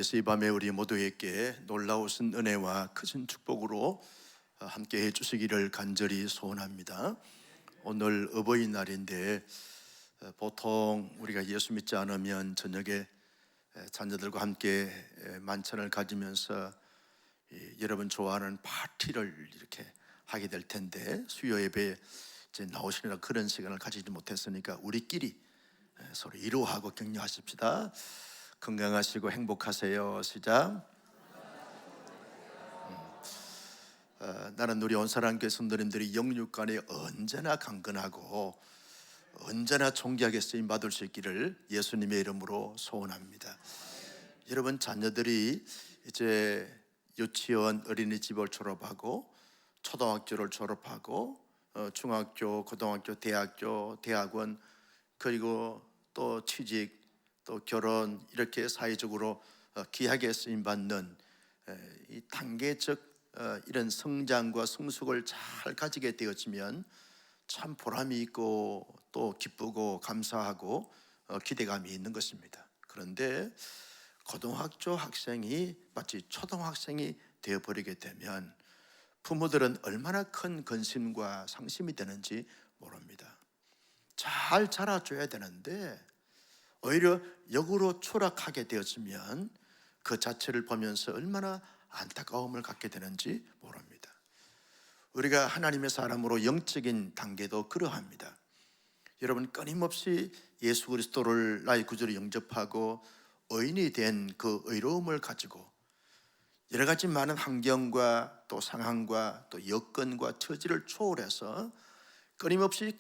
그래서 이 밤에 우리 모두에게 놀라우신 은혜와 크신 축복으로 함께 해주시기를 간절히 소원합니다. 오늘 어버이날인데 보통 우리가 예수 믿지 않으면 저녁에 자녀들과 함께 만찬을 가지면서 여러분 좋아하는 파티를 이렇게 하게 될 텐데, 수요 예배에 이제 나오시느라 그런 시간을 가지지 못했으니까 우리끼리 서로 위로하고 격려하십시다. 건강하시고 행복하세요. 시작. 나는 우리 온사랑교회 성도님들이 영육간에 언제나 강건하고 언제나 존귀하게 쓰임 받을 수 있기를 예수님의 이름으로 소원합니다. 여러분 자녀들이 이제 유치원, 어린이집을 졸업하고 초등학교를 졸업하고 중학교, 고등학교, 대학교, 대학원, 그리고 또 취직, 또 결혼, 이렇게 사회적으로 귀하게 쓰임받는 이 단계적 이런 성장과 성숙을 잘 가지게 되어지면 참 보람이 있고 또 기쁘고 감사하고 기대감이 있는 것입니다. 그런데 고등학교 학생이 마치 초등학생이 되어버리게 되면 부모들은 얼마나 큰 근심과 상심이 되는지 모릅니다. 잘 자라줘야 되는데 오히려 역으로 추락하게 되었으면 그 자체를 보면서 얼마나 안타까움을 갖게 되는지 모릅니다. 우리가 하나님의 사람으로 영적인 단계도 그러합니다. 여러분 끊임없이 예수 그리스도를 나의 구주로 영접하고 의인이 된 그 의로움을 가지고 여러 가지 많은 환경과 또 상황과 또 여건과 처지를 초월해서 끊임없이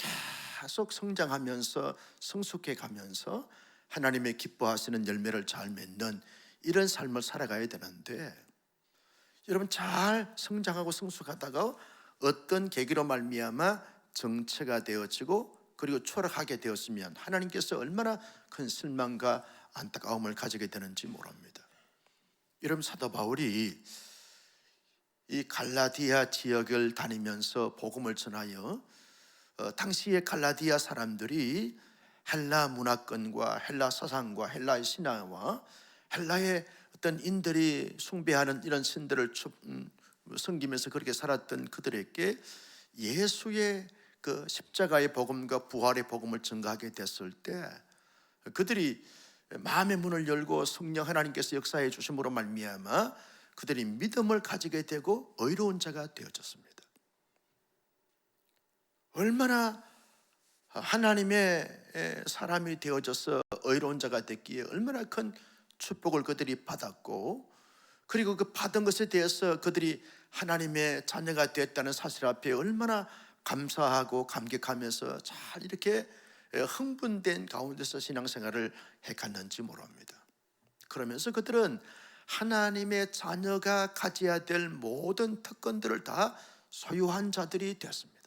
계속 성장하면서 성숙해 가면서 하나님의 기뻐하시는 열매를 잘 맺는 이런 삶을 살아가야 되는데, 여러분 잘 성장하고 성숙하다가 어떤 계기로 말미암아 정체가 되어지고 그리고 추락하게 되었으면 하나님께서 얼마나 큰 실망과 안타까움을 가지게 되는지 모릅니다. 여러분 사도 바울이 이 갈라디아 지역을 다니면서 복음을 전하여 당시의 갈라디아 사람들이 헬라 문화권과 헬라 사상과 헬라의 신화와 헬라의 어떤 인들이 숭배하는 이런 신들을 섬기면서 그렇게 살았던 그들에게 예수의 그 십자가의 복음과 부활의 복음을 전가하게 됐을 때 그들이 마음의 문을 열고 성령 하나님께서 역사해 주심으로 말미암아 그들이 믿음을 가지게 되고 의로운 자가 되어졌습니다. 얼마나 하나님의 사람이 되어져서 의로운 자가 됐기에 얼마나 큰 축복을 그들이 받았고, 그리고 그 받은 것에 대해서 그들이 하나님의 자녀가 되었다는 사실 앞에 얼마나 감사하고 감격하면서 잘 이렇게 흥분된 가운데서 신앙생활을 해갔는지 모릅니다. 그러면서 그들은 하나님의 자녀가 가져야 될 모든 특권들을 다 소유한 자들이 되었습니다.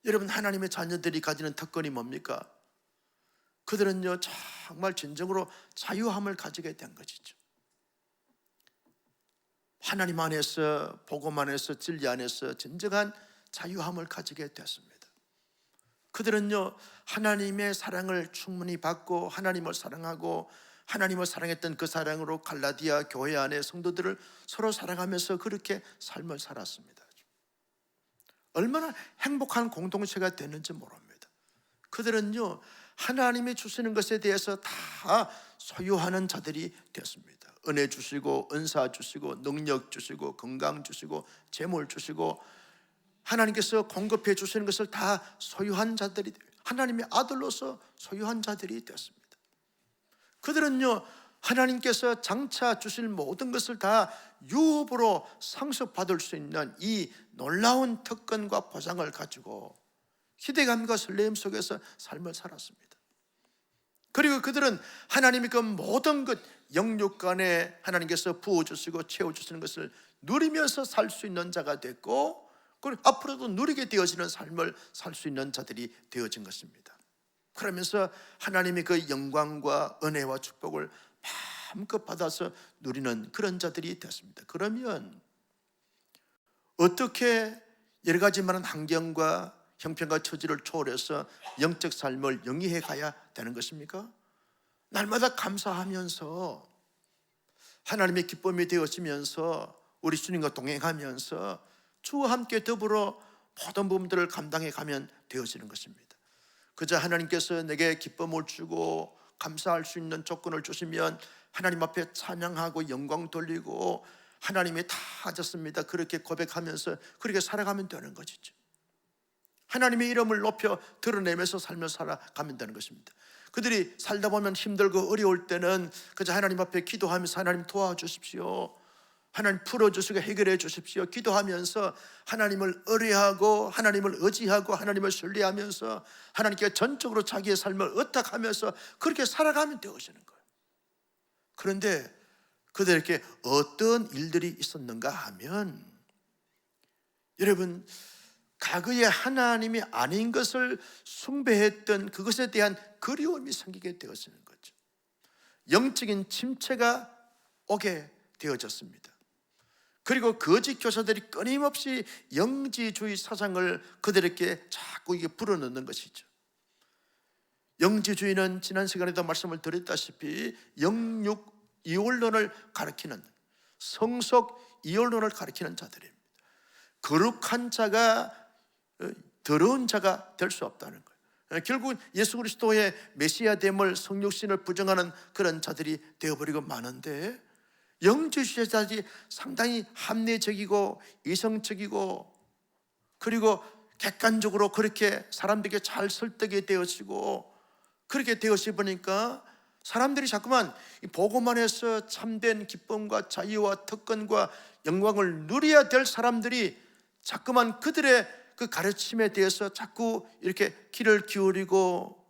여러분 하나님의 자녀들이 가지는 특권이 뭡니까? 그들은요 정말 진정으로 자유함을 가지게 된 것이죠. 하나님 안에서, 복음 안에서, 진리 안에서 진정한 자유함을 가지게 됐습니다. 그들은요 하나님의 사랑을 충분히 받고 하나님을 사랑하고 하나님을 사랑했던 그 사랑으로 갈라디아 교회 안의 성도들을 서로 사랑하면서 그렇게 삶을 살았습니다. 얼마나 행복한 공동체가 됐는지 모릅니다. 그들은요 하나님이 주시는 것에 대해서 다 소유하는 자들이 됐습니다. 은혜 주시고 은사 주시고 능력 주시고 건강 주시고 재물 주시고 하나님께서 공급해 주시는 것을 다 소유한 자들이, 하나님의 아들로서 소유한 자들이 됐습니다. 그들은요 하나님께서 장차 주실 모든 것을 다 유업으로 상속받을 수 있는 이 놀라운 특권과 보장을 가지고 기대감과 설렘 속에서 삶을 살았습니다. 그리고 그들은 하나님의 그 모든 것, 영육간에 하나님께서 부어주시고 채워주시는 것을 누리면서 살 수 있는 자가 됐고, 그리고 앞으로도 누리게 되어지는 삶을 살 수 있는 자들이 되어진 것입니다. 그러면서 하나님의 그 영광과 은혜와 축복을 마음껏 받아서 누리는 그런 자들이 됐습니다. 그러면 어떻게 여러 가지 많은 환경과 형편과 처지를 초월해서 영적 삶을 영위해 가야 되는 것입니까? 날마다 감사하면서 하나님의 기쁨이 되어지면서 우리 주님과 동행하면서 주와 함께 더불어 모든 부분들을 감당해 가면 되어지는 것입니다. 그저 하나님께서 내게 기쁨을 주고 감사할 수 있는 조건을 주시면 하나님 앞에 찬양하고 영광 돌리고 하나님이 다 하셨습니다, 그렇게 고백하면서 그렇게 살아가면 되는 것이죠. 하나님의 이름을 높여 드러내면서 살며 살아가면 되는 것입니다. 그들이 살다 보면 힘들고 어려울 때는 그저 하나님 앞에 기도하면서 하나님 도와주십시오, 하나님 풀어주시고 해결해 주십시오 기도하면서 하나님을 의뢰하고 하나님을 의지하고 하나님을 신뢰하면서 하나님께 전적으로 자기의 삶을 의탁하면서 그렇게 살아가면 되어지는 거예요. 그런데 그들에게 어떤 일들이 있었는가 하면, 여러분, 과거에 하나님이 아닌 것을 숭배했던 그것에 대한 그리움이 생기게 되어지는 거죠. 영적인 침체가 오게 되어졌습니다. 그리고 거짓 교사들이 끊임없이 영지주의 사상을 그들에게 자꾸 이게 불어넣는 것이죠. 영지주의는 지난 시간에도 말씀을 드렸다시피 영육 이혼론을 가리키는, 성속 이혼론을 가리키는 자들입니다. 거룩한 자가 더러운 자가 될 수 없다는 거예요. 결국 예수 그리스도의 메시아됨을, 성육신을 부정하는 그런 자들이 되어버리고 마는데, 영지주의자들이 상당히 합리적이고 이성적이고 그리고 객관적으로 그렇게 사람들에게 잘 설득이 되어지고 그렇게 되어지 보니까 사람들이 자꾸만 보고만 해서 참된 기쁨과 자유와 특권과 영광을 누려야 될 사람들이 자꾸만 그들의 그 가르침에 대해서 자꾸 이렇게 귀를 기울이고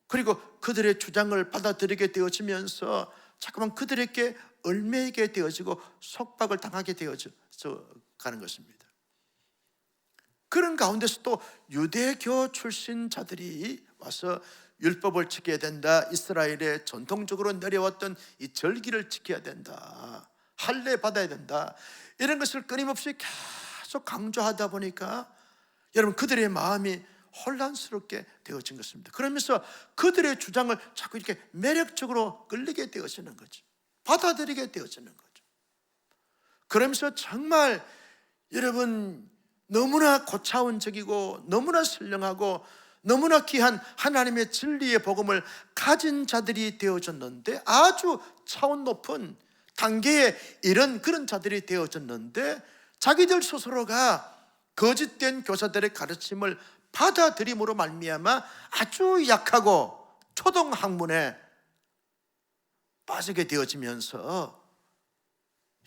그리고 그들의 주장을 받아들이게 되어지면서 자꾸만 그들에게 얽매이게 되어지고 속박을 당하게 되어져 가는 것입니다. 그런 가운데서 또 유대교 출신 자들이 와서 율법을 지켜야 된다, 이스라엘의 전통적으로 내려왔던 이 절기를 지켜야 된다, 할례 받아야 된다, 이런 것을 끊임없이 계속 강조하다 보니까 여러분 그들의 마음이 혼란스럽게 되어진 것입니다. 그러면서 그들의 주장을 자꾸 이렇게 매력적으로 끌리게 되어지는 거죠. 받아들이게 되어지는 거죠. 그러면서 정말 여러분 너무나 고차원적이고 너무나 선량하고 너무나 귀한 하나님의 진리의 복음을 가진 자들이 되어졌는데, 아주 차원 높은 단계에 이런 그런 자들이 되어졌는데, 자기들 스스로가 거짓된 교사들의 가르침을 받아들임으로 말미암아 아주 약하고 초등 학문에 빠지게 되어지면서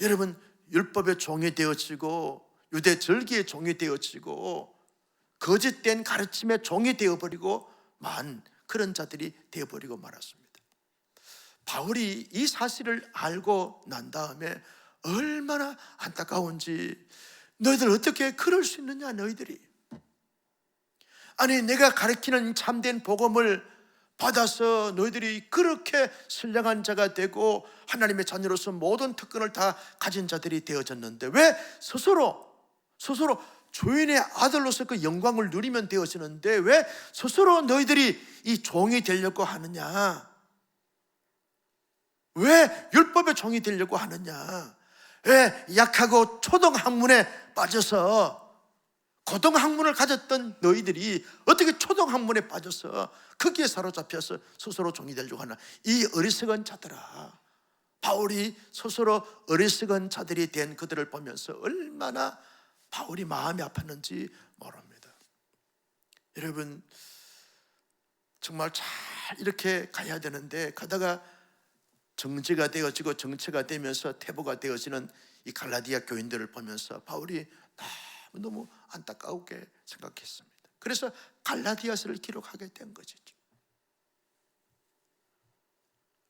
여러분 율법의 종이 되어지고 유대 절기의 종이 되어지고 거짓된 가르침의 종이 되어버리고 만 그런 자들이 되어버리고 말았습니다. 바울이 이 사실을 알고 난 다음에 얼마나 안타까운지, 너희들 어떻게 그럴 수 있느냐, 너희들이 아니 내가 가르치는 참된 복음을 받아서 너희들이 그렇게 선량한 자가 되고 하나님의 자녀로서 모든 특권을 다 가진 자들이 되어졌는데 왜 스스로 주인의 아들로서 그 영광을 누리면 되어지는데 왜 스스로 너희들이 이 종이 되려고 하느냐, 왜 율법의 종이 되려고 하느냐, 왜 약하고 초등학문에 빠져서 고등학문을 가졌던 너희들이 어떻게 초등학문에 빠져서 거기에 사로잡혀서 스스로 종이 되려고 하나, 이 어리석은 자들아. 바울이 스스로 어리석은 자들이 된 그들을 보면서 얼마나 바울이 마음이 아팠는지 모릅니다. 여러분 정말 잘 이렇게 가야 되는데 가다가 정지가 되어지고 정체가 되면서 퇴보가 되어지는 이 갈라디아 교인들을 보면서 바울이 너무 안타깝게 생각했습니다. 그래서 갈라디아서를 기록하게 된 것이죠.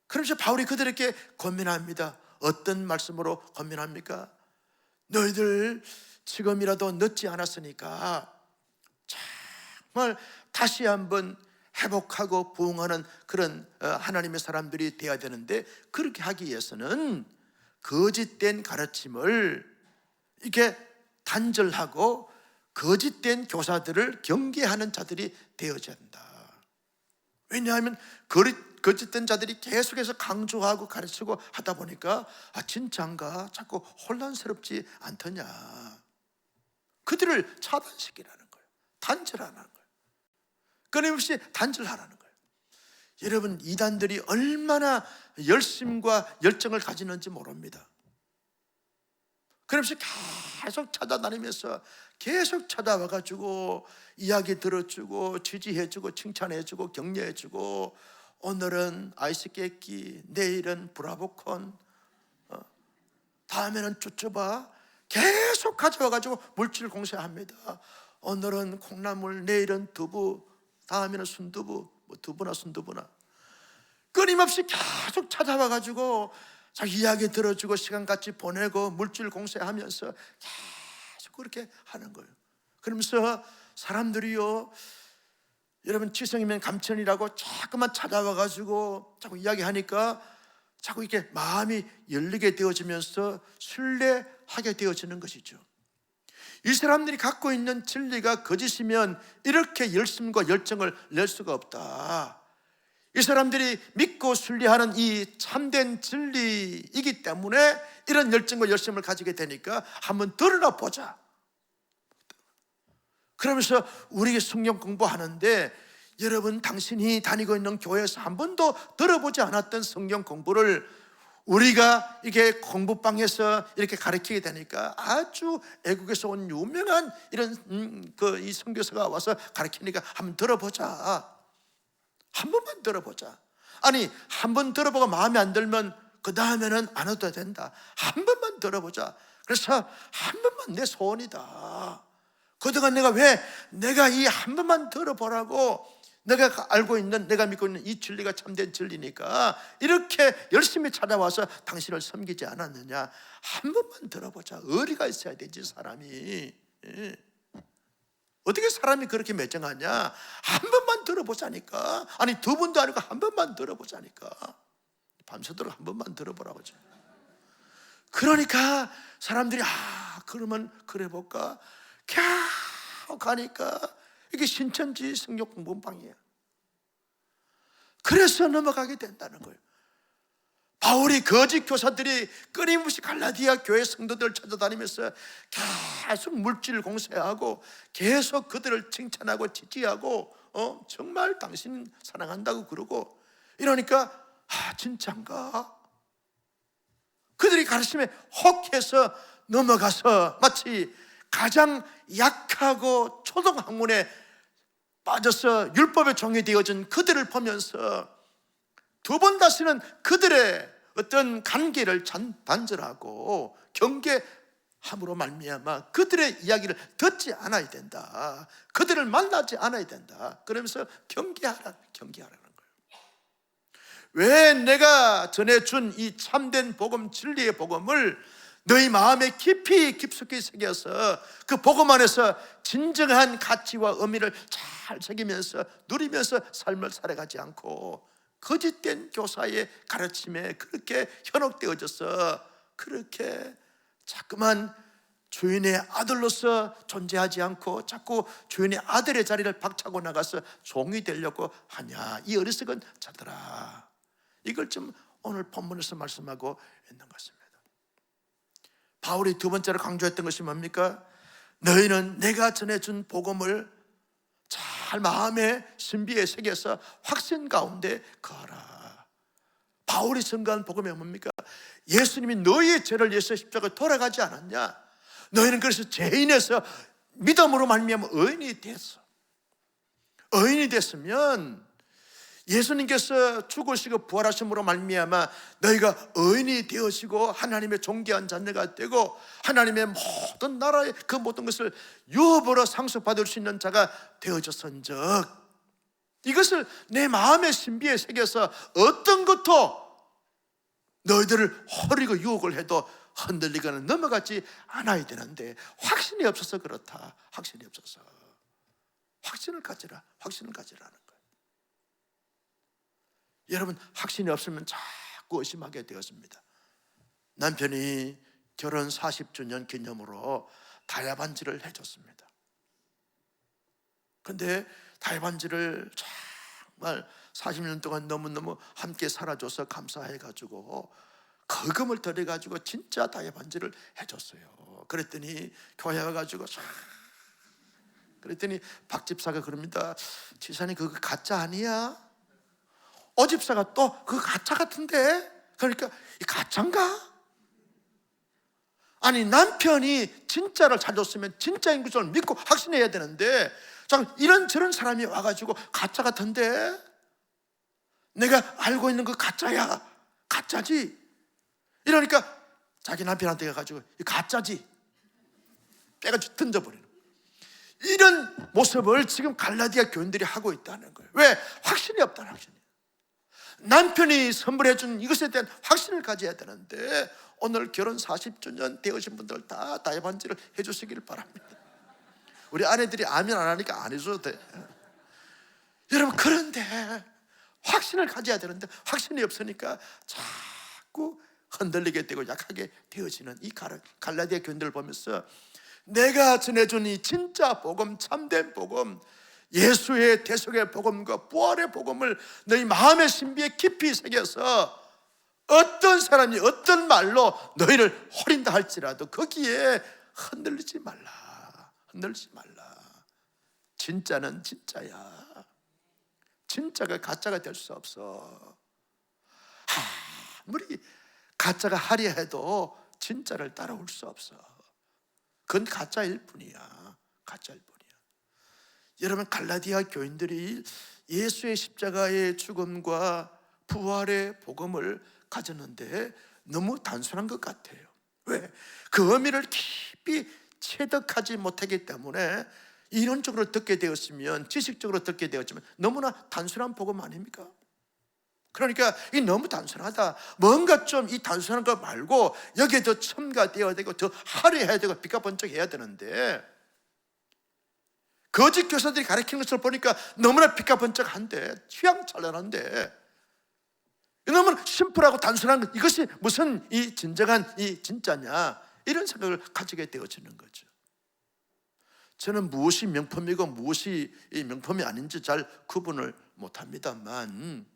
그러면서 바울이 그들에게 권면합니다. 어떤 말씀으로 권면합니까? 너희들 지금이라도 늦지 않았으니까 정말 다시 한번 회복하고 부흥하는 그런 하나님의 사람들이 되어야 되는데, 그렇게 하기 위해서는 거짓된 가르침을 이렇게 단절하고 거짓된 교사들을 경계하는 자들이 되어야 한다. 왜냐하면 거짓된 자들이 계속해서 강조하고 가르치고 하다 보니까 진짜인가 자꾸 혼란스럽지 않더냐. 그들을 차단시키라는 거예요. 단절하라는 거예요. 끊임없이 단절하라는 거예요. 여러분, 이단들이 얼마나 열심과 열정을 가지는지 모릅니다. 그러면서 계속 찾아다니면서 계속 찾아와가지고 이야기 들어주고 지지해주고 칭찬해주고 격려해주고, 오늘은 아이스 깨끼, 내일은 브라보콘, 다음에는 쭈쭈바, 계속 가져와가지고 물질 공세합니다. 오늘은 콩나물, 내일은 두부, 다음에는 순두부, 뭐 두부나 순두부나, 끊임없이 계속 찾아와가지고 자기 이야기 들어주고 시간 같이 보내고 물질 공세하면서 계속 그렇게 하는 거예요. 그러면서 사람들이요, 여러분 치성이면 감천이라고 자꾸만 찾아와가지고 자꾸 이야기하니까 자꾸 이렇게 마음이 열리게 되어지면서 순례하게 되어지는 것이죠. 이 사람들이 갖고 있는 진리가 거짓이면 이렇게 열심과 열정을 낼 수가 없다. 이 사람들이 믿고 순례하는 이 참된 진리이기 때문에 이런 열정과 열심을 가지게 되니까 한번 들어나 보자. 그러면서 우리에게 성경 공부하는데, 여러분 당신이 다니고 있는 교회에서 한 번도 들어보지 않았던 성경 공부를 우리가 이게 공부방에서 이렇게 가르치게 되니까 아주 애국에서 온 유명한 이런 이 선교사가 와서 가르치니까 한번 들어보자. 한 번만 들어보자. 아니, 한 번 들어보고 마음에 안 들면 그 다음에는 안 해도 된다. 한 번만 들어보자. 그래서 한 번만, 내 소원이다. 그동안 내가 이 한 번만 들어보라고, 내가 알고 있는, 내가 믿고 있는 이 진리가 참된 진리니까 이렇게 열심히 찾아와서 당신을 섬기지 않았느냐. 한 번만 들어보자. 의리가 있어야 되지, 사람이. 어떻게 사람이 그렇게 매정하냐. 한 번만 들어보자니까. 아니, 두 번도 아니고 한 번만 들어보자니까. 밤새도록 한 번만 들어보라고 하죠. 그러니까 사람들이 그러면 그래 볼까 캬 가니까 이게 신천지 성경 공부방이에요. 그래서 넘어가게 된다는 거예요. 바울이 거짓 교사들이 끊임없이 갈라디아 교회 성도들을 찾아다니면서 계속 물질 공세하고 계속 그들을 칭찬하고 지지하고 정말 당신 사랑한다고 그러고 이러니까 진짠가? 그들이 가르침에 혹해서 넘어가서 마치 가장 약하고 초등학문에 빠져서 율법의 종이 되어진 그들을 보면서 두 번 다시는 그들의 어떤 관계를 단절하고 경계함으로 말미암아 그들의 이야기를 듣지 않아야 된다. 그들을 만나지 않아야 된다. 그러면서 경계하라는 거예요. 왜 내가 전해준 이 참된 복음, 진리의 복음을 너희 마음에 깊숙이 새겨서 그 복음 안에서 진정한 가치와 의미를 잘 새기면서 누리면서 삶을 살아가지 않고 거짓된 교사의 가르침에 그렇게 현혹되어져서 그렇게 자꾸만 주인의 아들로서 존재하지 않고 자꾸 주인의 아들의 자리를 박차고 나가서 종이 되려고 하냐. 이 어리석은 자들아. 이걸 좀 오늘 본문에서 말씀하고 있는 것입니다. 바울이 두 번째로 강조했던 것이 뭡니까? 너희는 내가 전해준 복음을 잘 마음의 신비에 새겨서 확신 가운데 거하라. 바울이 선가한 복음이 뭡니까? 예수님이 너희의 죄를 위해서 십자가에 돌아가지 않았냐? 너희는 그래서 죄인에서 믿음으로 말미암아 의인이 됐어. 의인이 됐으면 예수님께서 죽으시고 부활하심으로 말미암아 너희가 의인이 되어지고 하나님의 존귀한 자녀가 되고 하나님의 모든 나라의 그 모든 것을 유업으로 상속받을 수 있는 자가 되어졌은즉 이것을 내 마음의 신비에 새겨서 어떤 것도 너희들을 허리고 유혹을 해도 흔들리거나 넘어가지 않아야 되는데 확신이 없어서 그렇다. 확신이 없어서. 확신을 가지라는 거예요. 여러분, 확신이 없으면 자꾸 의심하게 되었습니다. 남편이 결혼 40주년 기념으로 다이아반지를 해줬습니다. 근데 다이아반지를 정말 40년 동안 너무너무 함께 살아줘서 감사해가지고 거금을 들여가지고 진짜 다이아 반지를 해줬어요. 그랬더니 교회 와가지고 그랬더니 박 집사가 그럽니다. 지사님 그거 가짜 아니야? 오 집사가 또 그거 가짜 같은데? 그러니까 이 가짜인가? 아니 남편이 진짜를 찾았으면 진짜인 것을 믿고 확신해야 되는데 이런저런 사람이 와가지고 가짜 같은데? 내가 알고 있는 거 가짜야. 가짜지. 이러니까 자기 남편한테 가가지고 가짜지. 깨가지고 던져버리는 거예요. 이런 모습을 지금 갈라디아 교인들이 하고 있다는 거예요. 왜? 확신이 없다는 확신이에요. 남편이 선물해준 이것에 대한 확신을 가져야 되는데 오늘 결혼 40주년 되으신 분들 다 다이아 반지를 해주시기를 바랍니다. 우리 아내들이 아멘 안 하니까 안 해줘도 돼. 여러분 그런데 확신을 가져야 되는데 확신이 없으니까 자꾸 흔들리게 되고 약하게 되어지는 이 갈라디아 교인들을 보면서 내가 전해준 이 진짜 복음, 참된 복음, 예수의 대속의 복음과 부활의 복음을 너희 마음의 신비에 깊이 새겨서 어떤 사람이 어떤 말로 너희를 호린다 할지라도 거기에 흔들리지 말라. 흔들리지 말라. 진짜는 진짜야. 진짜가 가짜가 될 수 없어. 아무리 가짜가 하려 해도 진짜를 따라올 수 없어. 그건 가짜일 뿐이야. 가짜일 뿐이야. 여러분 갈라디아 교인들이 예수의 십자가의 죽음과 부활의 복음을 가졌는데 너무 단순한 것 같아요. 왜? 그 의미를 깊이 체득하지 못하기 때문에 이론적으로 듣게 되었으면, 지식적으로 듣게 되었지만 너무나 단순한 복음 아닙니까? 그러니까 이 너무 단순하다. 뭔가 좀 이 단순한 거 말고 여기에 더 첨가되어야 되고 더 화려해야 되고 빛과 번쩍해야 되는데 거짓 교사들이 가르치는 것을 보니까 너무나 빛과 번쩍한데 휘황찬란한데 너무나 심플하고 단순한 것, 이것이 무슨 이 진정한 이 진짜냐 이런 생각을 가지게 되어지는 거죠. 저는 무엇이 명품이고 무엇이 이 명품이 아닌지 잘 구분을 못합니다만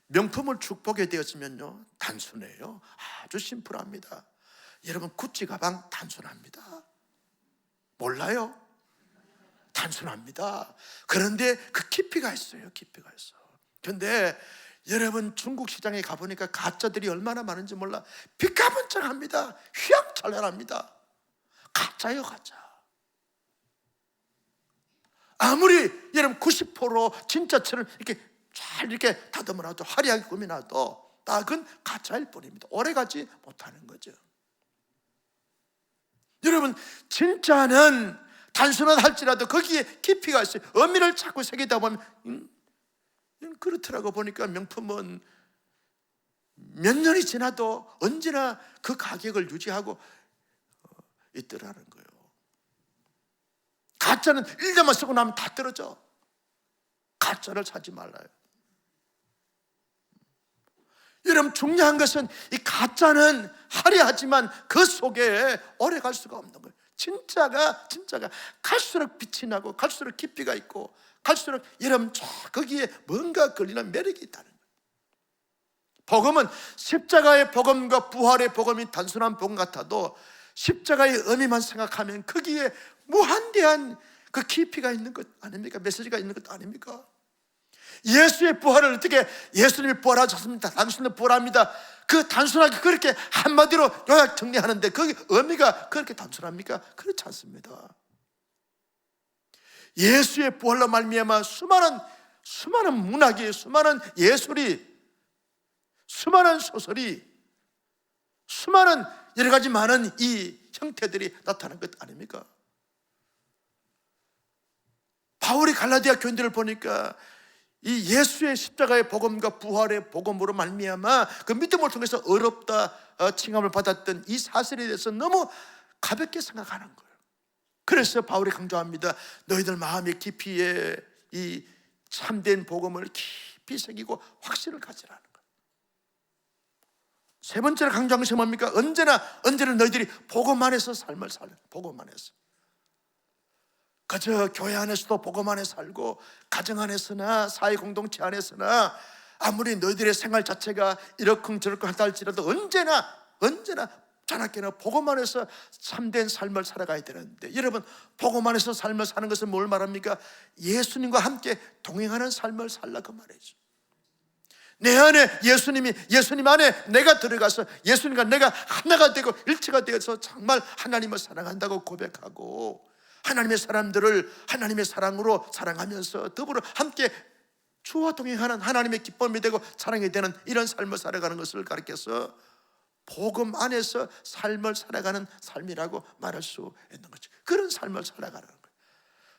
명품을 축복에 되었으면요 단순해요. 아주 심플합니다. 여러분 구찌 가방 단순합니다. 몰라요? 단순합니다. 그런데 그 깊이가 있어요. 깊이가 있어. 그런데 여러분 중국 시장에 가보니까 가짜들이 얼마나 많은지 몰라. 빛과 번쩍합니다. 휘황찬란합니다. 가짜요 가짜. 아무리 여러분 90% 진짜처럼 이렇게 잘 이렇게 다듬어놔도 화려하게 꾸며놔도 다 그건 가짜일 뿐입니다. 오래가지 못하는 거죠. 여러분 진짜는 단순하다 할지라도 거기에 깊이가 있어요. 의미를 자꾸 새기다 보면 그렇더라고. 보니까 명품은 몇 년이 지나도 언제나 그 가격을 유지하고 있더라는 거예요. 가짜는 1년만 쓰고 나면 다 떨어져. 가짜를 사지 말아요. 여러분 중요한 것은 이 가짜는 화려하지만 그 속에 오래 갈 수가 없는 거예요. 진짜가 갈수록 빛이 나고 갈수록 깊이가 있고 갈수록 여러분 거기에 뭔가 걸리는 매력이 있다는 거예요. 복음은 십자가의 복음과 부활의 복음이 단순한 복음 같아도 십자가의 의미만 생각하면 거기에 무한대한 그 깊이가 있는 것 아닙니까? 메시지가 있는 것 아닙니까? 예수의 부활을 어떻게 예수님이 부활하셨습니다. 당신은 부활합니다. 그 단순하게 그렇게 한마디로 요약 정리하는데 거기 의미가 그렇게 단순합니까? 그렇지 않습니다. 예수의 부활로 말미암아 수많은 문학이, 수많은 예술이, 수많은 소설이, 수많은 여러 가지 많은 이 형태들이 나타난 것 아닙니까? 바울이 갈라디아 교인들을 보니까 이 예수의 십자가의 복음과 부활의 복음으로 말미암아 그 믿음을 통해서 어렵다 칭함을 받았던 이 사실에 대해서 너무 가볍게 생각하는 거예요. 그래서 바울이 강조합니다. 너희들 마음의 깊이에 이 참된 복음을 깊이 새기고 확신을 가지라는 거예요. 세 번째로 강조한 것이 뭡니까? 언제나 너희들이 복음 안에서 삶을 살려. 복음 안에서. 그저 교회 안에서도 복음 안에 살고 가정 안에서나 사회 공동체 안에서나 아무리 너희들의 생활 자체가 이러쿵저러쿵 하다 할지라도 언제나 자나깨나 복음 안에서 참된 삶을 살아가야 되는데, 여러분, 복음 안에서 삶을 사는 것은 뭘 말합니까? 예수님과 함께 동행하는 삶을 살라 그 말이죠. 내 안에 예수님 안에 내가 들어가서 예수님과 내가 하나가 되고 일체가 되어서 정말 하나님을 사랑한다고 고백하고, 하나님의 사람들을 하나님의 사랑으로 사랑하면서 더불어 함께 주와 동행하는 하나님의 기쁨이 되고 사랑이 되는 이런 삶을 살아가는 것을 가르쳐서 복음 안에서 삶을 살아가는 삶이라고 말할 수 있는 거죠. 그런 삶을 살아가는 거예요.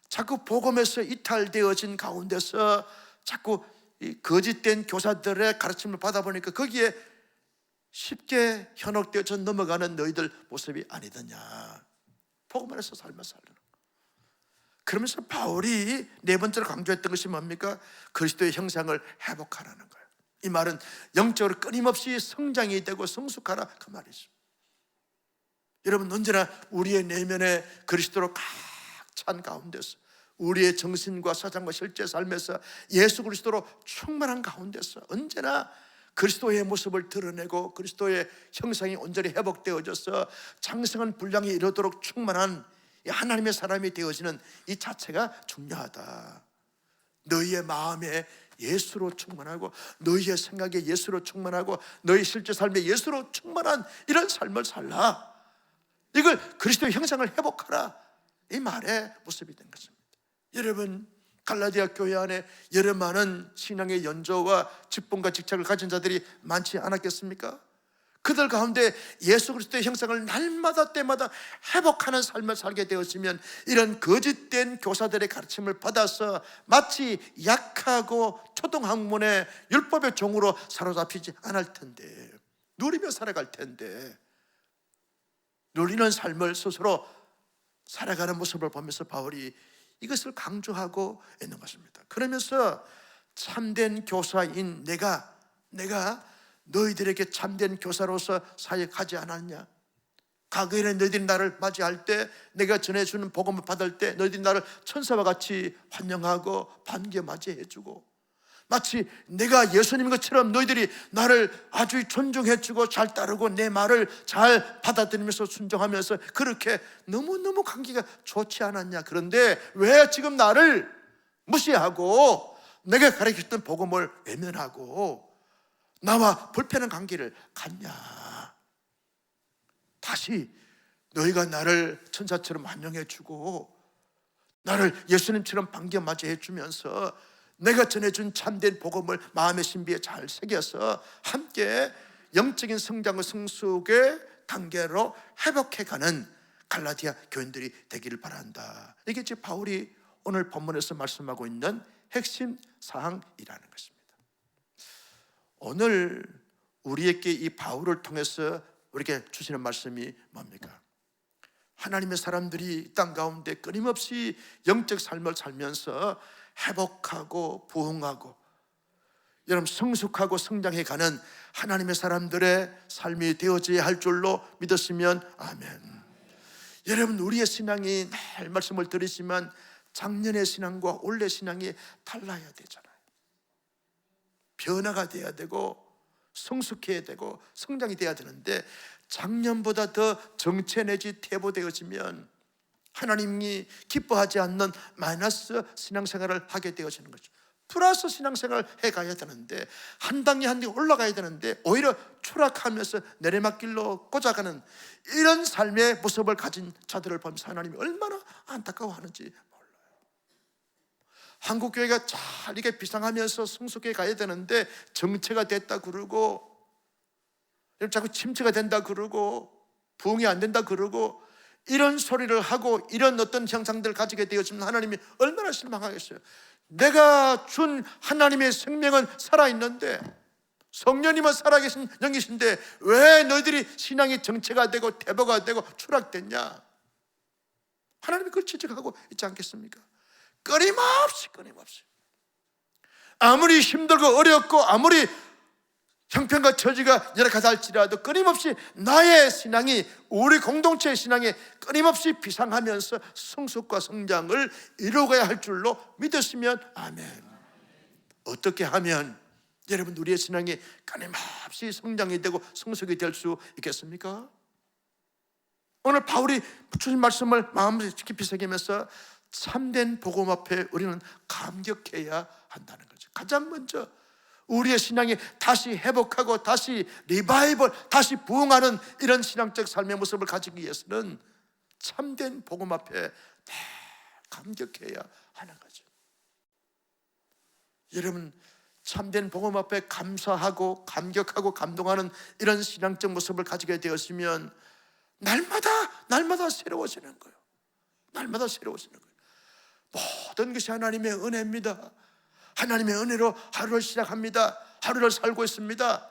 자꾸 복음에서 이탈되어진 가운데서 자꾸 이 거짓된 교사들의 가르침을 받아보니까 거기에 쉽게 현혹되어져 넘어가는 너희들 모습이 아니더냐. 복음 안에서 삶을 살는 거예요. 그러면서 바울이 네 번째로 강조했던 것이 뭡니까? 그리스도의 형상을 회복하라는 거예요. 이 말은 영적으로 끊임없이 성장이 되고 성숙하라 그 말이죠. 여러분, 언제나 우리의 내면에 그리스도로 꽉 찬 가운데서, 우리의 정신과 사상과 실제 삶에서 예수 그리스도로 충만한 가운데서 언제나 그리스도의 모습을 드러내고 그리스도의 형상이 온전히 회복되어져서 장성한 분량에 이르도록 충만한 하나님의 사람이 되어지는 이 자체가 중요하다. 너희의 마음에 예수로 충만하고 너희의 생각에 예수로 충만하고 너희 실제 삶에 예수로 충만한 이런 삶을 살라. 이걸 그리스도의 형상을 회복하라. 이 말의 모습이 된 것입니다. 여러분, 갈라디아 교회 안에 여러 많은 신앙의 연조와 직분과 직책을 가진 자들이 많지 않았겠습니까? 그들 가운데 예수 그리스도의 형상을 날마다 때마다 회복하는 삶을 살게 되었으면 이런 거짓된 교사들의 가르침을 받아서 마치 약하고 초등학문의 율법의 종으로 사로잡히지 않을 텐데, 누리며 살아갈 텐데, 누리는 삶을 스스로 살아가는 모습을 보면서 바울이 이것을 강조하고 있는 것입니다. 그러면서 참된 교사인 내가 너희들에게 참된 교사로서 사역하지 않았냐? 과거에는 너희들이 나를 맞이할 때, 내가 전해주는 복음을 받을 때 너희들이 나를 천사와 같이 환영하고 반겨 맞이해주고, 마치 내가 예수님인 것처럼 너희들이 나를 아주 존중해주고 잘 따르고 내 말을 잘 받아들이면서 순종하면서 그렇게 너무너무 관계가 좋지 않았냐? 그런데 왜 지금 나를 무시하고 내가 가르쳤던 복음을 외면하고 나와 불편한 관계를 갖냐? 다시 너희가 나를 천사처럼 환영해주고 나를 예수님처럼 반겨 맞이해주면서 내가 전해준 참된 복음을 마음의 신비에 잘 새겨서 함께 영적인 성장과 성숙의 단계로 회복해가는 갈라디아 교인들이 되기를 바란다. 이게 지금 바울이 오늘 본문에서 말씀하고 있는 핵심 사항이라는 것입니다. 오늘 우리에게 이 바울을 통해서 우리에게 주시는 말씀이 뭡니까? 하나님의 사람들이 땅 가운데 끊임없이 영적 삶을 살면서 회복하고 부흥하고 여러분 성숙하고 성장해가는 하나님의 사람들의 삶이 되어져야 할 줄로 믿었으면 아멘. 여러분, 우리의 신앙이 늘 말씀을 드리지만 작년의 신앙과 올해 신앙이 달라야 되잖아요. 변화가 돼야 되고 성숙해야 되고 성장이 돼야 되는데 작년보다 더 정체 내지 퇴보되어지면 하나님이 기뻐하지 않는 마이너스 신앙생활을 하게 되어지는 거죠. 플러스 신앙생활을 해가야 되는데 한 단계 한 단계 올라가야 되는데 오히려 추락하면서 내리막길로 꽂아가는 이런 삶의 모습을 가진 자들을 보면서 하나님이 얼마나 안타까워하는지 몰라요. 한국교회가 잘 이게 비상하면서 성숙해 가야 되는데 정체가 됐다 그러고 자꾸 침체가 된다 그러고 부흥이 안 된다 그러고 이런 소리를 하고 이런 어떤 형상들을 가지게 되어지면 하나님이 얼마나 실망하겠어요. 내가 준 하나님의 생명은 살아있는데 성령님은 살아계신 영이신데 왜 너희들이 신앙이 정체가 되고 퇴보가 되고 추락됐냐? 하나님이 그걸 지적하고 있지 않겠습니까? 끊임없이 아무리 힘들고 어렵고 아무리 형편과 처지가 열악하다 할지라도 끊임없이 나의 신앙이, 우리 공동체의 신앙이 끊임없이 비상하면서 성숙과 성장을 이루어가야 할 줄로 믿으시면 아멘. 어떻게 하면 여러분 우리의 신앙이 끊임없이 성장이 되고 성숙이 될 수 있겠습니까? 오늘 바울이 주신 말씀을 마음에 깊이 새기면서 참된 복음 앞에 우리는 감격해야 한다는 거죠. 가장 먼저 우리의 신앙이 다시 회복하고 다시 리바이벌, 다시 부흥하는 이런 신앙적 삶의 모습을 가지기 위해서는 참된 복음 앞에 감격해야 하는 거죠. 여러분, 참된 복음 앞에 감사하고 감격하고 감동하는 이런 신앙적 모습을 가지게 되었으면 날마다 새로워지는 거예요. 날마다 새로워지는 거예요. 모든 것이 하나님의 은혜입니다. 하나님의 은혜로 하루를 시작합니다. 하루를 살고 있습니다.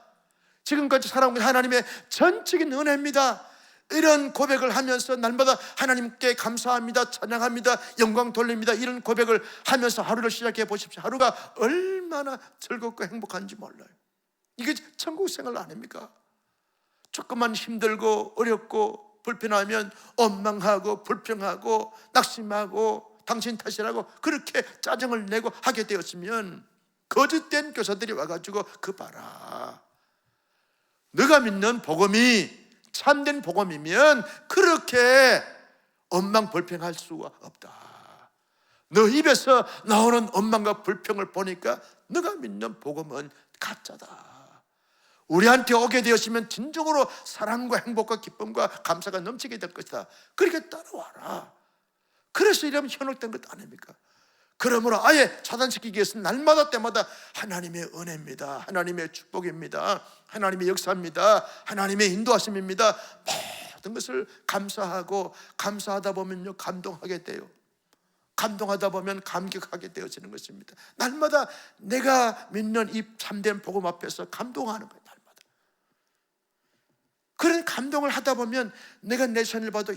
지금까지 살아온 것 하나님의 전적인 은혜입니다. 이런 고백을 하면서 날마다 하나님께 감사합니다, 찬양합니다, 영광 돌립니다, 이런 고백을 하면서 하루를 시작해 보십시오. 하루가 얼마나 즐겁고 행복한지 몰라요. 이게 천국 생활 아닙니까? 조금만 힘들고 어렵고 불편하면 원망하고 불평하고 낙심하고 당신 탓이라고 그렇게 짜증을 내고 하게 되었으면 거짓된 교사들이 와가지고 그 봐라, 너가 믿는 복음이 참된 복음이면 그렇게 원망 불평할 수가 없다. 너 입에서 나오는 원망과 불평을 보니까 너가 믿는 복음은 가짜다. 우리한테 오게 되었으면 진정으로 사랑과 행복과 기쁨과 감사가 넘치게 될 것이다. 그렇게 따라와라. 그래서 이러면 현혹된 것 아닙니까? 그러므로 아예 차단시키기 위해서는 날마다 때마다 하나님의 은혜입니다, 하나님의 축복입니다, 하나님의 역사입니다, 하나님의 인도하심입니다, 모든 것을 감사하고 감사하다 보면요 감동하게 돼요. 감동하다 보면 감격하게 되어지는 것입니다. 날마다 내가 믿는 이 참된 복음 앞에서 감동하는 거예요. 날마다 그런 감동을 하다 보면 내가 내 손을 봐도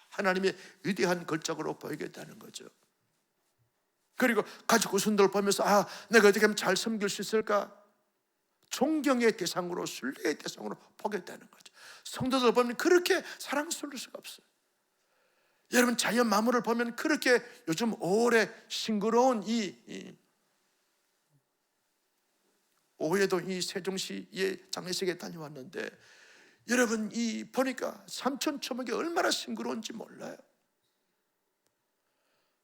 하나님의 위대한 걸작으로 보이게 되는 거죠. 그리고 가족 구순들을 보면서 내가 어떻게 하면 잘 섬길 수 있을까? 존경의 대상으로, 순례의 대상으로 보게 되는 거죠. 성도들 보면 그렇게 사랑스러울 수가 없어요. 여러분, 자연 만물을 보면 그렇게 요즘 오래 싱그러운 오해도 이 세종시의 장례식에 다녀왔는데 여러분 보니까 삼천초목이 얼마나 싱그러운지 몰라요.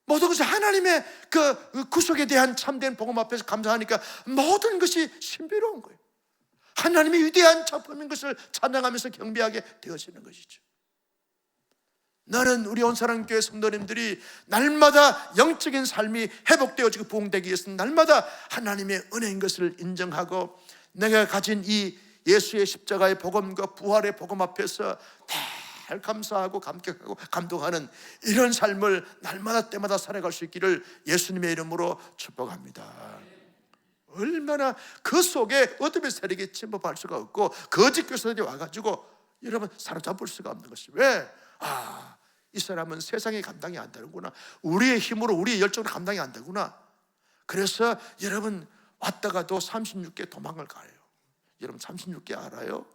모든 것이 하나님의 그 구속에 대한 참된 복음 앞에서 감사하니까 모든 것이 신비로운 거예요. 하나님의 위대한 작품인 것을 찬양하면서 경배하게 되어지는 것이죠. 나는 우리 온사랑교회 성도님들이 날마다 영적인 삶이 회복되어지고 부흥되기 위해서는 날마다 하나님의 은혜인 것을 인정하고 내가 가진 이 예수의 십자가의 복음과 부활의 복음 앞에서 늘 감사하고 감격하고 감동하는 이런 삶을 날마다 때마다 살아갈 수 있기를 예수님의 이름으로 축복합니다. 얼마나 그 속에 어둠의 세력이 침범할 수가 없고 거짓 교사들이 와가지고 여러분 사로잡을 수가 없는 것이 왜? 이 사람은 세상에 감당이 안 되는구나, 우리의 힘으로 우리의 열정으로 감당이 안 되구나. 그래서 여러분 왔다가도 36개 도망을 가요. 여러분 36개 알아요?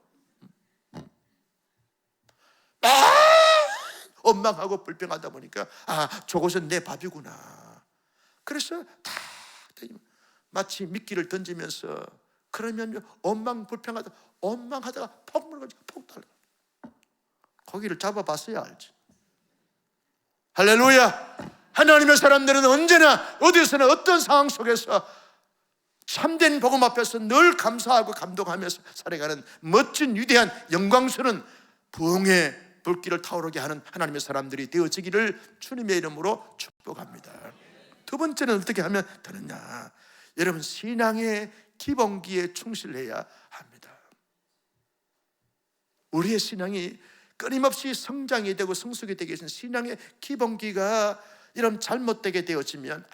원망하고 불평하다 보니까 저것은 내 밥이구나. 그래서 다 마치 미끼를 던지면서 그러면 원망하다가 폭 달라. 고기를 잡아봤어야 알지. 할렐루야. 하나님의 사람들은 언제나 어디서나 어떤 상황 속에서 참된 복음 앞에서 늘 감사하고 감동하면서 살아가는 멋진 위대한 영광스러운 부흥의 불길을 타오르게 하는 하나님의 사람들이 되어지기를 주님의 이름으로 축복합니다. 두 번째는 어떻게 하면 되느냐? 여러분, 신앙의 기본기에 충실해야 합니다. 우리의 신앙이 끊임없이 성장이 되고 성숙이 되기 위해서는 신앙의 기본기가 이런 잘못되게 되어지면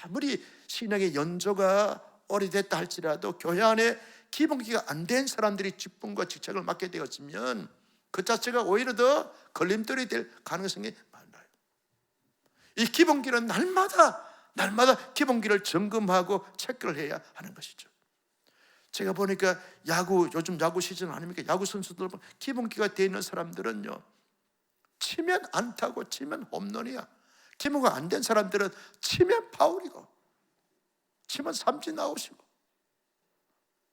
아무리 신앙의 연조가 오래됐다 할지라도 교회 안에 기본기가 안 된 사람들이 직분과 직책을 맡게 되어지면 그 자체가 오히려 더 걸림돌이 될 가능성이 많아요. 이 기본기는 날마다 기본기를 점검하고 체크를 해야 하는 것이죠. 제가 보니까 요즘 야구 시즌 아닙니까? 야구 선수들 기본기가 되어 있는 사람들은요, 치면 안타고 치면 홈런이야. 기본기가 안 된 사람들은 치면 파울이고 치면 삼진 아웃이고.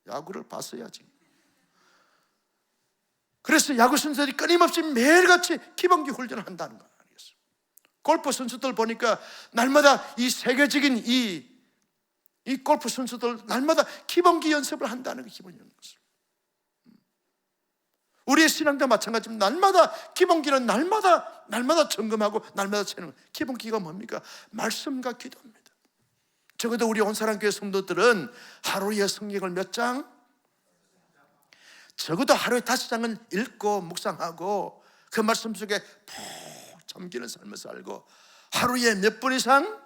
야구를 봤어야지. 그래서 야구 선수들이 끊임없이 매일같이 기본기 훈련을 한다는 거 아니겠어요? 골프 선수들 보니까 날마다 이 세계적인 이 골프 선수들 날마다 기본기 연습을 한다는 게 기본 연습. 우리의 신앙도 마찬가지입니다. 날마다 기본기는 날마다 점검하고 날마다 채는 기본기가 뭡니까? 말씀과 기도입니다. 적어도 우리 온사랑교회 성도들은 하루에 성경을 몇 장? 적어도 하루에 5장은 읽고 묵상하고 그 말씀 속에 푹 잠기는 삶을 살고 하루에 몇 분 이상?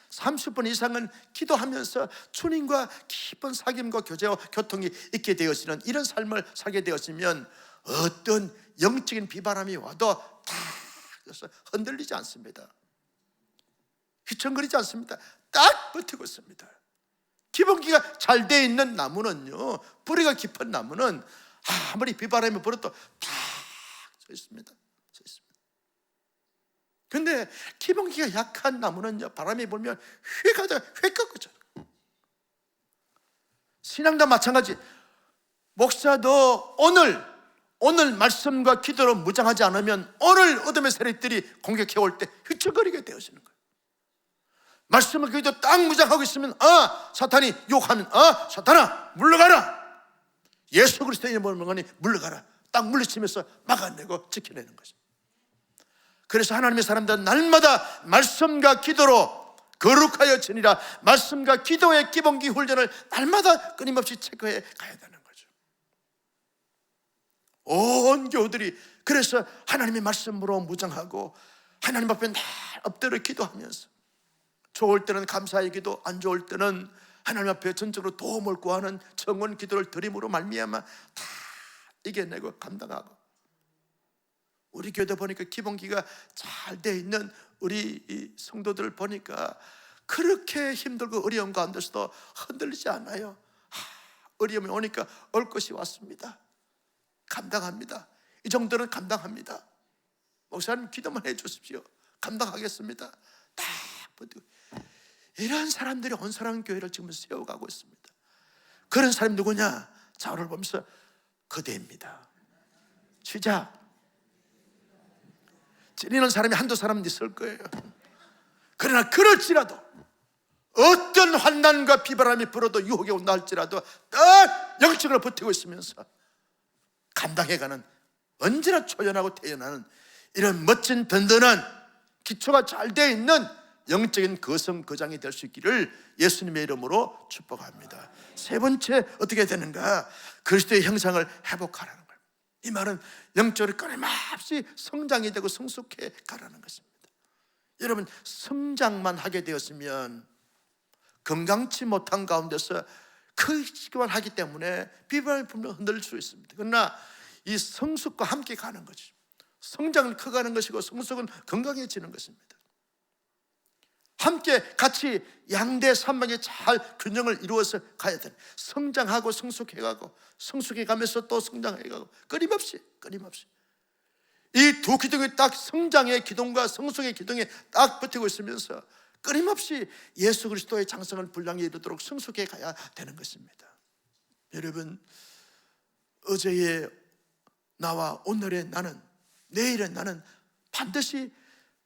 30분 이상은 기도하면서 주님과 깊은 사귐과 교제와 교통이 있게 되어지는 이런 삶을 살게 되었으면 어떤 영적인 비바람이 와도 다 흔들리지 않습니다. 휘청거리지 않습니다. 딱 버티고 있습니다. 기본기가 잘 돼 있는 나무는요, 뿌리가 깊은 나무는 아무리 비바람이 불어도 딱 서 있습니다. 근데 기본기가 약한 나무는요, 바람이 불면 휙 꺾어져요. 신앙도 마찬가지. 목사도 오늘 말씀과 기도로 무장하지 않으면 오늘 어둠의 세력들이 공격해 올 때 휘청거리게 되어지는 거예요. 말씀을 기도 딱 무장하고 있으면 사탄이 욕하면 사탄아 물러가라. 예수 그리스도의 이름으로 물러가라. 딱 물리치면서 막아내고 지켜내는 거죠. 그래서 하나님의 사람들은 날마다 말씀과 기도로 거룩하여 지니라. 말씀과 기도의 기본기 훈련을 날마다 끊임없이 체크해 가야 되는 거죠. 온 교우들이 그래서 하나님의 말씀으로 무장하고 하나님 앞에 날 엎드려 기도하면서 좋을 때는 감사의 기도, 안 좋을 때는 하나님 앞에 전적으로 도움을 구하는 청원 기도를 드림으로 말미암아 다 이겨내고 감당하고, 우리 교회도 보니까 기본기가 잘 돼 있는 우리 이 성도들을 보니까 그렇게 힘들고 어려운 가운데서도 흔들리지 않아요. 어려움이 오니까 올 것이 왔습니다. 감당합니다. 이 정도는 감당합니다. 목사님 기도만 해 주십시오. 감당하겠습니다. 딱 버티고. 이런 사람들이 온사랑교회를 지금 세워가고 있습니다. 그런 사람이 누구냐? 자오를 보면서 그대입니다. 시작. 찔리는 사람이 한두 사람은 있을 거예요. 그러나 그럴지라도 어떤 환난과 비바람이 불어도 유혹이 온다 할지라도 딱 영적으로 버티고 있으면서 감당해가는, 언제나 초연하고 태연하는 이런 멋진 든든한 기초가 잘 되어 있는 영적인 거성거장이 될 수 있기를 예수님의 이름으로 축복합니다. 세 번째 어떻게 되는가? 그리스도의 형상을 회복하라는 거예요. 이 말은 영적으로 끊임없이 성장이 되고 성숙해 가라는 것입니다. 여러분, 성장만 하게 되었으면 건강치 못한 가운데서 그 시기만 하기 때문에 비바람이 불면 흔들릴 수 있습니다. 그러나 이 성숙과 함께 가는 거죠. 성장은 커가는 것이고 성숙은 건강해지는 것입니다. 함께 같이 양대 산맥에 잘 균형을 이루어서 가야 돼요. 성장하고 성숙해가고 성숙해가면서 또 성장해가고 끊임없이 이 두 기둥이 딱 성장의 기둥과 성숙의 기둥이 딱 버티고 있으면서 끊임없이 예수 그리스도의 장성을 분량에 이르도록 성숙해 가야 되는 것입니다. 여러분, 어제의 나와 오늘의 나는, 내일의 나는 반드시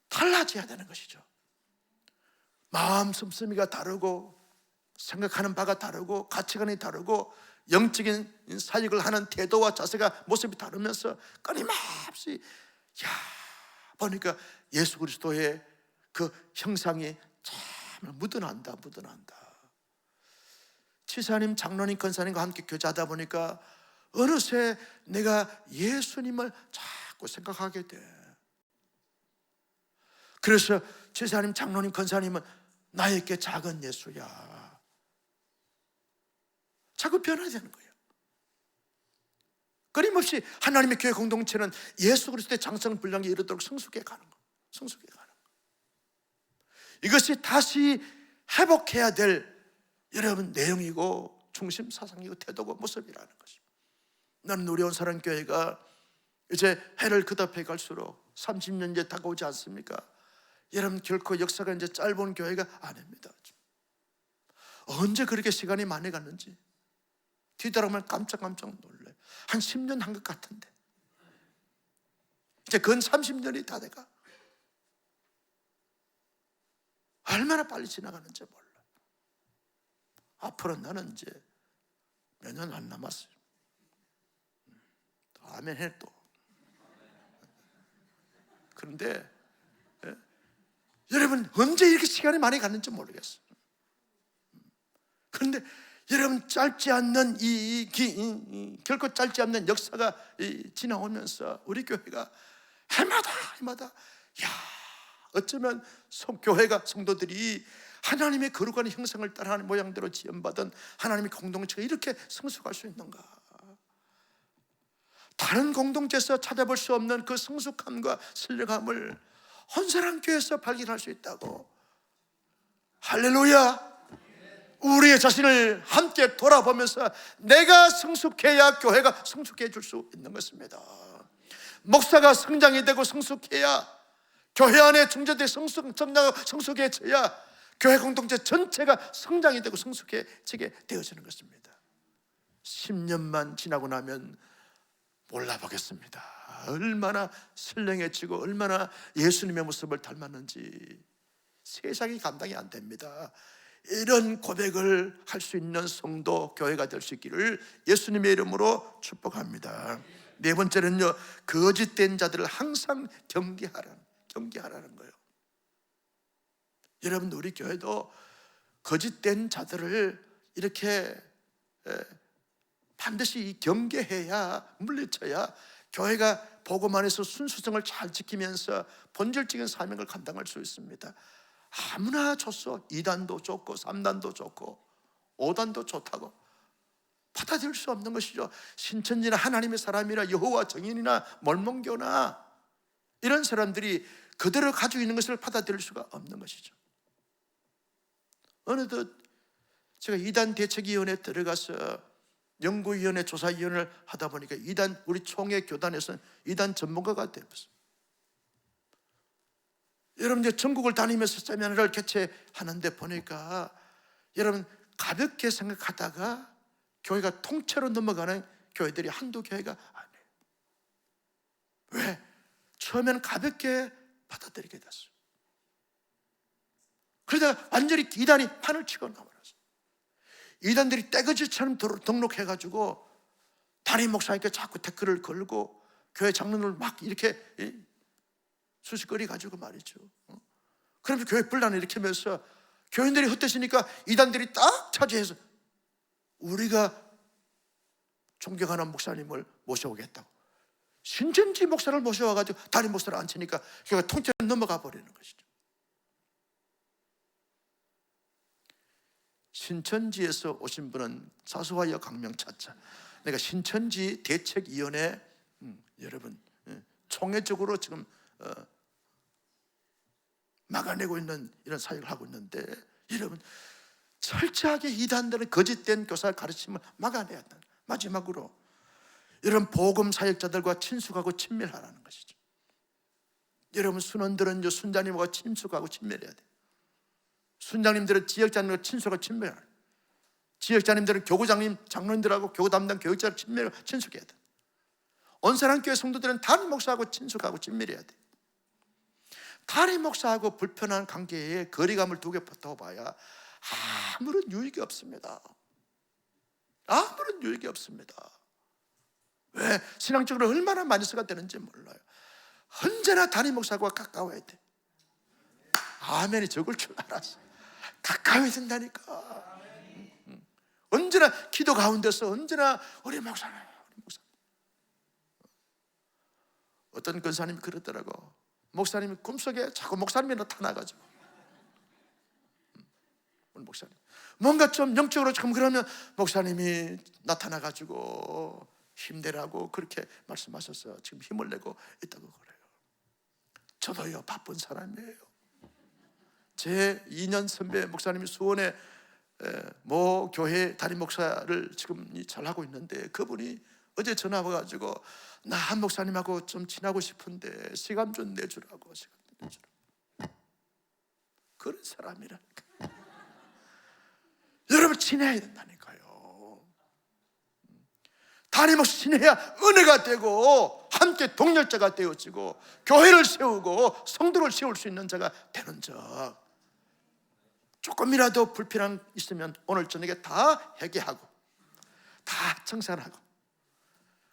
달라져야 되는 것이죠. 마음 씀씀이가 다르고 생각하는 바가 다르고 가치관이 다르고 영적인 사역을 하는 태도와 자세가 모습이 다르면서 끊임없이 보니까 예수 그리스도의 그 형상이 참 묻어난다. 치사님, 장로님, 권사님과 함께 교제하다 보니까 어느새 내가 예수님을 자꾸 생각하게 돼. 그래서 치사님, 장로님, 권사님은 나에게 작은 예수야. 자꾸 변화되는 거예요. 끊임없이 하나님의 교회 공동체는 예수 그리스도의 장성 분량에 이르도록 성숙해 가는 거. 이것이 다시 회복해야 될 여러분 내용이고 중심 사상이고 태도고 모습이라는 것입니다. 나는 우리 온사랑교회가 이제 해를 거듭해 갈수록 30년 이제 다가오지 않습니까? 여러분, 결코 역사가 이제 짧은 교회가 아닙니다. 언제 그렇게 시간이 많이 갔는지 뒤돌아보면 깜짝깜짝 놀래. 한 10년 한 것 같은데 이제 근 30년이 다 돼가. 얼마나 빨리 지나가는지 몰라. 앞으로 나는 이제 몇 년 안 남았어요. 아멘 해 또. 그런데 여러분, 언제 이렇게 시간이 많이 갔는지 모르겠어요. 그런데 여러분, 짧지 않는 결코 짧지 않는 역사가 지나오면서 우리 교회가 해마다 야, 어쩌면 교회가, 성도들이 하나님의 거룩한 형상을 따라하는 모양대로 지음받은 하나님의 공동체가 이렇게 성숙할 수 있는가? 다른 공동체에서 찾아볼 수 없는 그 성숙함과 신령함을 온사랑교회에서 발견할 수 있다고. 할렐루야. 우리의 자신을 함께 돌아보면서 내가 성숙해야 교회가 성숙해 줄 수 있는 것입니다. 목사가 성장이 되고 성숙해야, 교회 안에 중재들이 성장하고 성숙해져야 교회 공동체 전체가 성장이 되고 성숙해지게 되어지는 것입니다. 10년만 지나고 나면 몰라보겠습니다. 얼마나 선량해지고 얼마나 예수님의 모습을 닮았는지 세상이 감당이 안 됩니다. 이런 고백을 할 수 있는 성도, 교회가 될 수 있기를 예수님의 이름으로 축복합니다. 네 번째는요, 거짓된 자들을 항상 경계하라는 거예요. 여러분, 우리 교회도 거짓된 자들을 이렇게 반드시 경계해야, 물리쳐야 교회가 복음 안에서 순수성을 잘 지키면서 본질적인 사명을 감당할 수 있습니다. 아무나 좋소. 2단도 좋고 3단도 좋고 5단도 좋다고 받아들일 수 없는 것이죠. 신천지나 하나님의 사람이나 여호와 정인이나 몰몬교나 이런 사람들이 그대로 가지고 있는 것을 받아들일 수가 없는 것이죠. 어느덧 제가 2단 대책위원회에 들어가서 연구위원회, 조사위원회를 하다 보니까 2단, 우리 총회 교단에서는 2단 전문가가 되었어요. 여러분, 이제 전국을 다니면서 세미나를 개최하는데 보니까 여러분, 가볍게 생각하다가 교회가 통째로 넘어가는 교회들이 한두 교회가 아니에요. 왜? 처음에는 가볍게 받아들이게 됐어요. 그러다가 완전히 이단이 판을 치고 나버렸어요. 이단들이 떼거지처럼 등록해가지고 담임 목사님께 자꾸 댓글을 걸고 교회 장로를 막 이렇게 수식거리 가지고 말이죠. 그러면서 교회 분란을 일으키면서 교인들이 흩어지니까 이단들이 딱 차지해서 우리가 존경하는 목사님을 모셔오겠다고 신천지 목사를 모셔와가지고 담임 목사를 앉히니까 교회가 통째로 넘어가 버리는 것이죠. 신천지에서 오신 분은 사소하여 강명 찾자. 내가 신천지 대책위원회 여러분 총회적으로 지금 막아내고 있는 이런 사역을 하고 있는데, 여러분 철저하게 이단들은 거짓된 교사 가르침을 막아내야 한다. 마지막으로 여러분, 복음 사역자들과 친숙하고 친밀하라는 것이죠. 여러분, 순원들은 순자님과 친숙하고 친밀해야 돼요. 순장님들은 지역장님과 친숙하고 친밀해야 돼요. 지역장님들은 교구장님, 장로님들하고 교구 담당 교육자로 친숙해야 돼요. 온사랑교회 성도들은 담임 목사하고 친숙하고 친밀해야 돼요. 담임 목사하고 불편한 관계에 거리감을 두고 붙어봐야 아무런 유익이 없습니다. 아무런 유익이 없습니다. 왜? 신앙적으로 얼마나 마이너스가 되는지 몰라요. 언제나 담임 목사하고 가까워야 돼. 아멘이 적을 줄 알았어. 가까워야 된다니까. 언제나 기도 가운데서 언제나 우리 목사님. 어떤 권사님이 그러더라고. 목사님이 꿈속에 자꾸 목사님이 나타나가지고, 우리 목사님 뭔가 좀 영적으로 좀 그러면 목사님이 나타나가지고 힘내라고 그렇게 말씀하셔서 지금 힘을 내고 있다고 그래요. 저도요, 바쁜 사람이에요. 제 2년 선배 목사님이 수원에 뭐 교회 담임 목사를 지금 잘 하고 있는데, 그분이 어제 전화 와가지고 나 한 목사님하고 좀 지나고 싶은데 시간 좀 내주라고. 그런 사람이라니까. 여러분, 친해야 된다니까요. 담임 목사 친해야 은혜가 되고 함께 동력자가 되어지고 교회를 세우고 성도를 세울 수 있는 자가 되는 적. 조금이라도 불편함 있으면 오늘 저녁에 다 회개하고 다 청산하고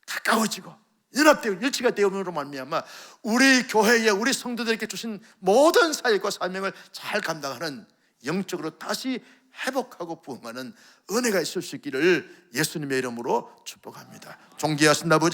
가까워지고 연합되고 일치가 되음으로 말미암아 우리 교회에 우리 성도들에게 주신 모든 사역과 사명을 잘 감당하는, 영적으로 다시 회복하고 부흥하는 은혜가 있을 수 있기를 예수님의 이름으로 축복합니다. 존귀하신 아버지,